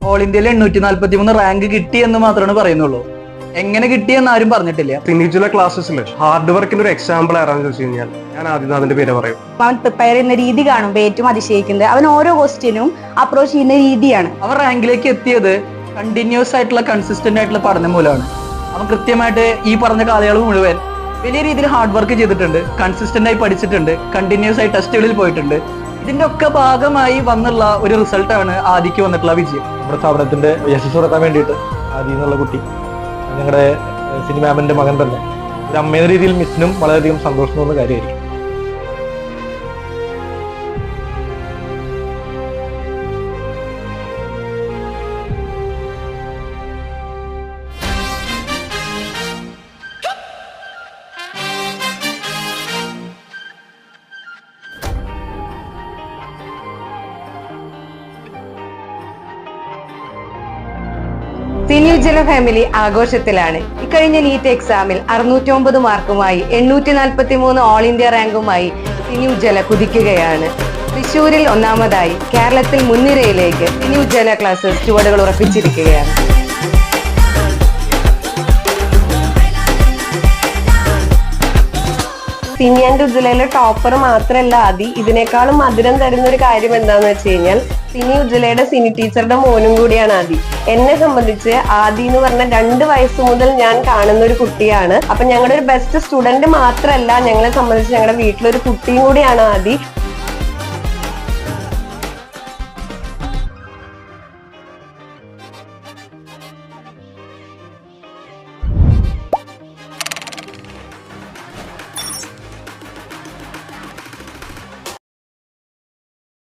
All ഇന്ത്യയിൽ 843 rank കിട്ടി എന്ന് മാത്രമാണ് പറയുന്നുള്ളൂ. എങ്ങനെ കിട്ടിയെന്ന് ആരും പറഞ്ഞിട്ടില്ല. സിനിജുല ക്ലാസ്സസിൽ ഹാർഡ് വർക്കിന്റെ ഒരു എക്സാമ്പിൾ ആരാന്ന് ചോദിച്ചു കഴിഞ്ഞാൽ ഞാൻ ആദ്യം അതിന്റെ പേര് പറയും. അവൻ പ്രിപ്പയർ ചെയ്യുന്ന രീതി കാണുമ്പോൾ ഏറ്റവും അതിശയിക്കുന്നത് അവൻ ഓരോ ക്വസ്റ്റ്യനും അപ്രോച്ച് ചെയ്യുന്ന രീതിയാണ്. അവൻ റാങ്കിലേക്ക് എത്തിയത് കണ്ടിന്യൂസ് ആയിട്ടുള്ള കൺസിസ്റ്റന്റ് ആയിട്ടുള്ള പഠനം മൂലമാണ്. അവൻ കൃത്യമായിട്ട് ഈ പറഞ്ഞ കാലയളവ് മുഴുവൻ വലിയ രീതിയിൽ ഹാർഡ് വർക്ക് ചെയ്തിട്ടുണ്ട്, കൺസിസ്റ്റന്റ് ആയി പഠിച്ചിട്ടുണ്ട്, കണ്ടിന്യൂസ് ആയി ടെസ്റ്റുകളിൽ പോയിട്ടുണ്ട്. ഇതിന്റെ ഒക്കെ ഭാഗമായി വന്നുള്ള ഒരു റിസൾട്ടാണ് ആദിക്ക് വന്നിട്ടുള്ള വിജയം. നമ്മുടെ സ്ഥാപനത്തിന്റെ യശസ് നടത്താൻ വേണ്ടിയിട്ട് ആദി എന്നുള്ള കുട്ടി, ഞങ്ങളുടെ സിനിമാമിന്റെ മകൻ തന്നെ ഒരു അമ്മയുടെ രീതിയിൽ മിസ്സിനും വളരെയധികം സന്തോഷം തോന്നുന്ന കാര്യമായിരിക്കും. സിനിയുജ്വല ഫാമിലി ആഘോഷത്തിലാണ്. ഇക്കഴിഞ്ഞ നീറ്റ് എക്സാമിൽ 609 മാർക്കുമായി 843 ഓൾ ഇന്ത്യ റാങ്കുമായി സിനിയുജ്വല കുതിക്കുകയാണ്. തൃശൂരിൽ ഒന്നാമതായി കേരളത്തിൽ മുൻനിരയിലേക്ക് സിനിയുജ്വല ക്ലാസ്സസ് ചുവടുകൾ ഉറപ്പിച്ചിരിക്കുകയാണ്. സിനി ആൻഡ് ഉജ്ജ്വലയിലെ ടോപ്പർ മാത്രമല്ല ആദി, ഇതിനേക്കാളും മധുരം തരുന്ന ഒരു കാര്യം എന്താന്ന് വെച്ച് കഴിഞ്ഞാൽ സിനി ഉജ്ജ്വലയുടെ സിനി ടീച്ചറുടെ മോനും കൂടിയാണ് ആദി. എന്നെ സംബന്ധിച്ച് ആദി എന്ന് പറഞ്ഞ 2 വയസ്സ് മുതൽ ഞാൻ കാണുന്ന ഒരു കുട്ടിയാണ്. അപ്പൊ ഞങ്ങളുടെ ഒരു ബെസ്റ്റ് സ്റ്റുഡന്റ് മാത്രമല്ല, ഞങ്ങളെ സംബന്ധിച്ച് ഞങ്ങളുടെ വീട്ടിലൊരു കുട്ടിയും കൂടിയാണ് ആദി.